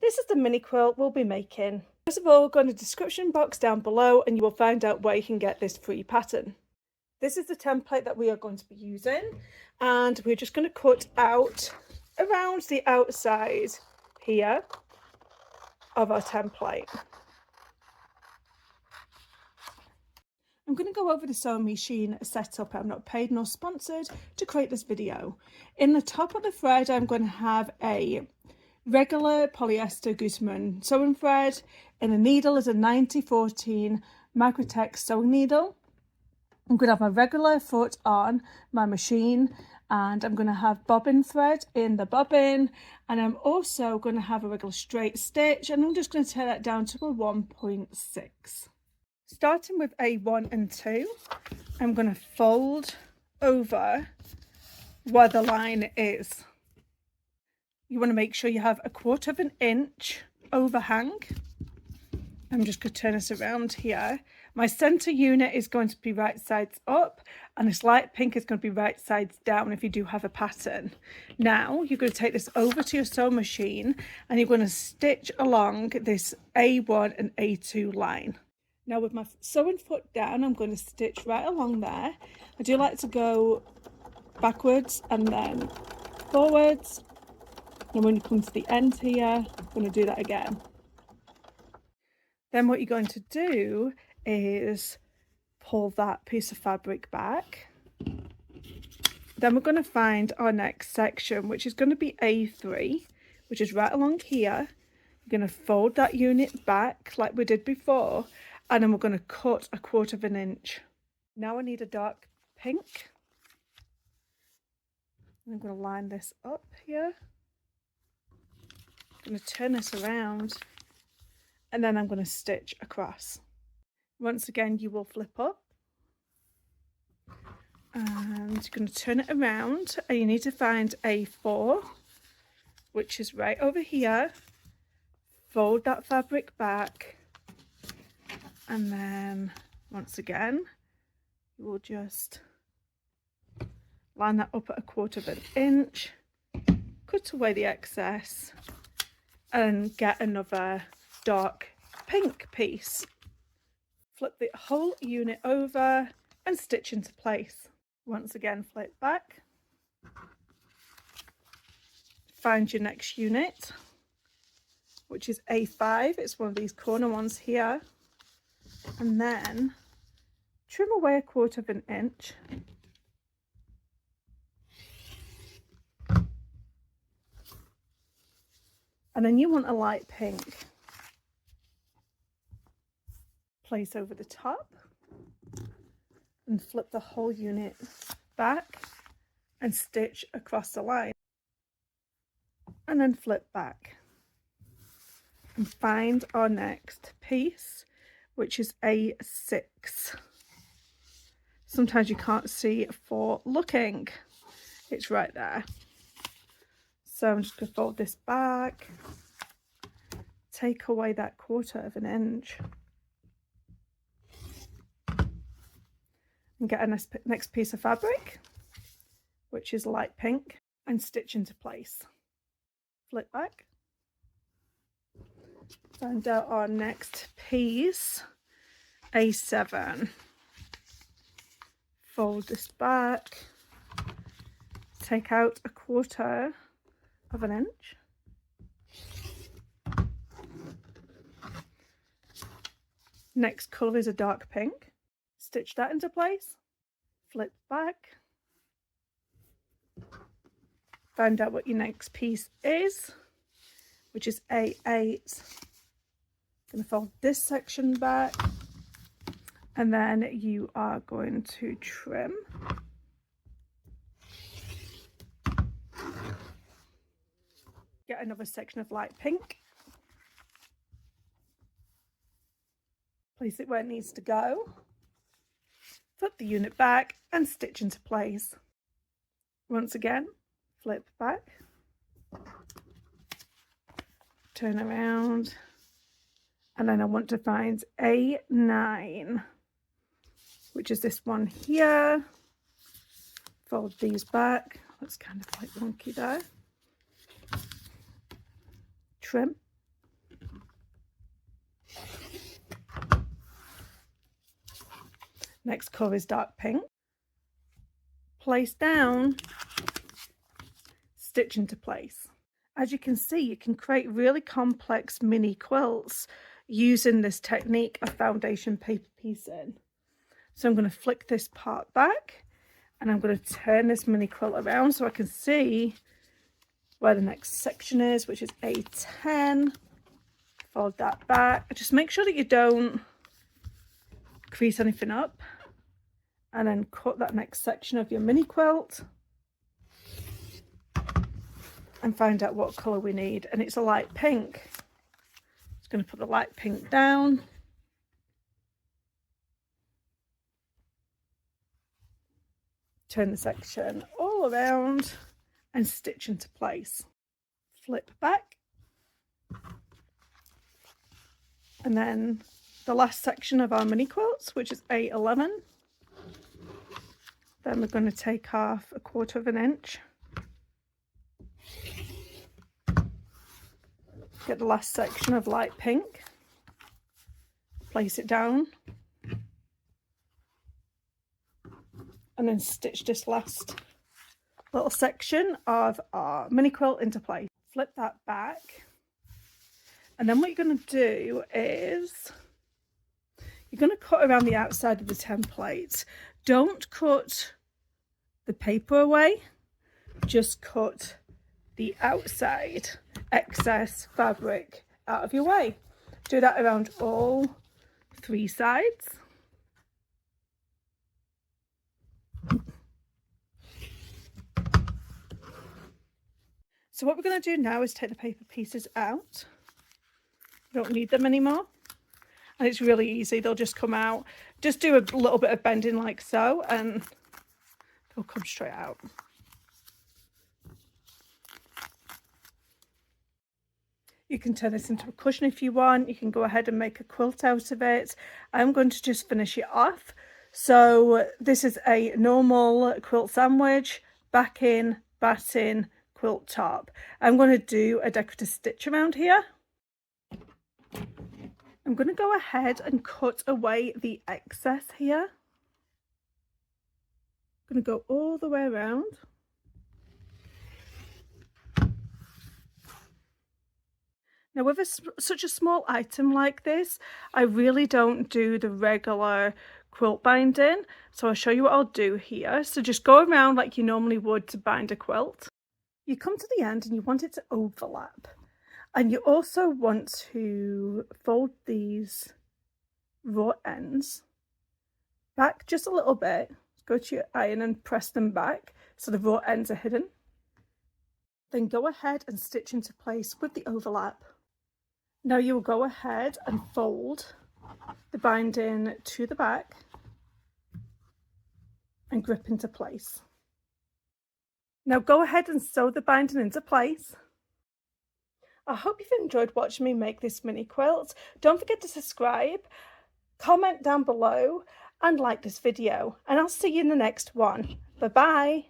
This is the mini quilt we'll be making. First of all, go in the description box down below and you will find out where you can get this free pattern. This is the template that we are going to be using, and we're just going to cut out around the outside here of our template. I'm going to go over the sewing machine setup. I'm not paid nor sponsored to create this video. In the top of the thread, I'm going to have a regular polyester Gooseman sewing thread, and the needle is a 9014 Microtex sewing needle. I'm going to have my regular foot on my machine, and I'm going to have bobbin thread in the bobbin, and I'm also going to have a regular straight stitch, and I'm just going to tear that down to a 1.6. Starting with a 1 and 2, I'm going to fold over where the line is. You want to make sure you have a 1/4 of an inch overhang. I'm just going to turn this around here. My centre unit is going to be right sides up, and this light pink is going to be right sides down if you do have a pattern. Now you're going to take this over to your sewing machine and you're going to stitch along this A1 and A2 line. Now with my sewing foot down, I'm going to stitch right along there. I do like to go backwards and then forwards, and when you come to the end here, I'm going to do that again. Then what you're going to do is pull that piece of fabric back. Then we're going to find our next section, which is going to be A3, which is right along here. You're going to fold that unit back like we did before, and then we're going to cut a 1/4 of an inch. Now I need a dark pink. I'm going to line this up here. I'm going to turn this around, and then I'm going to stitch across. Once again, you will flip up, and you're going to turn it around, and you need to find A4, which is right over here. Fold that fabric back, and then once again you will just line that up at a 1/4 of an inch, cut away the excess, and get another dark pink piece. Flip the whole unit over and stitch into place. Once again, flip back, find your next unit, which is A5. It's one of these corner ones here, and then trim away a 1/4 of an inch, and then you want a light pink. Place over the top and flip the whole unit back and stitch across the line, and then flip back and find our next piece, which is A6. Sometimes you can't see it for looking. It's right there. So I'm just going to fold this back, take away that 1/4 of an inch, and get a next piece of fabric, which is light pink, and stitch into place. Flip back, find out our next piece, A7. Fold this back, take out a 1/4 of an inch, next colour is a dark pink. Stitch that into place, flip back, find out what your next piece is, which is A8. Going to fold this section back, and then you are going to trim. Get another section of light pink, place it where it needs to go, flip the unit back and stitch into place. Once again, flip back, turn around, and then I want to find A9, which is this one here. Fold these back. That's kind of like wonky there. Trim Next colour is dark pink. Place down, stitch into place. As you can see, you can create really complex mini quilts using this technique of foundation paper piecing. So I'm going to flick this part back and I'm going to turn this mini quilt around so I can see where the next section is, which is A10. Fold that back. Just make sure that you don't crease anything up, and then cut that next section of your mini quilt and find out what colour we need, and it's a light pink. Just going to put the light pink down. Turn the section all around and stitch into place. Flip back. And then the last section of our mini quilts, which is A11. Then we're going to take off 1/4 inch. Get the last section of light pink. Place it down. And then stitch this last little section of our mini quilt into place. Flip that back. And then what you're going to do is you're going to cut around the outside of the template. Don't cut the paper away, just cut the outside excess fabric out of your way. Do that around all 3 sides. So what we're going to do now is take the paper pieces out. We don't need them anymore. And it's really easy, they'll just come out. Just do a little bit of bending like so and they'll come straight out. You can turn this into a cushion if you want. You can go ahead and make a quilt out of it. I'm going to just finish it off. So this is a normal quilt sandwich, backing, batting, quilt top. I'm going to do a decorative stitch around here. I'm going to go ahead and cut away the excess here. I'm going to go all the way around. Now with such a small item like this, I really don't do the regular quilt binding. So I'll show you what I'll do here. So just go around like you normally would to bind a quilt. You come to the end and you want it to overlap. And you also want to fold these raw ends back just a little bit. Go to your iron and press them back so the raw ends are hidden. Then go ahead and stitch into place with the overlap. Now you will go ahead and fold the binding to the back and grip into place. Now go ahead and sew the binding into place. I hope you've enjoyed watching me make this mini quilt. Don't forget to subscribe, comment down below and like this video, and I'll see you in the next one. Bye bye.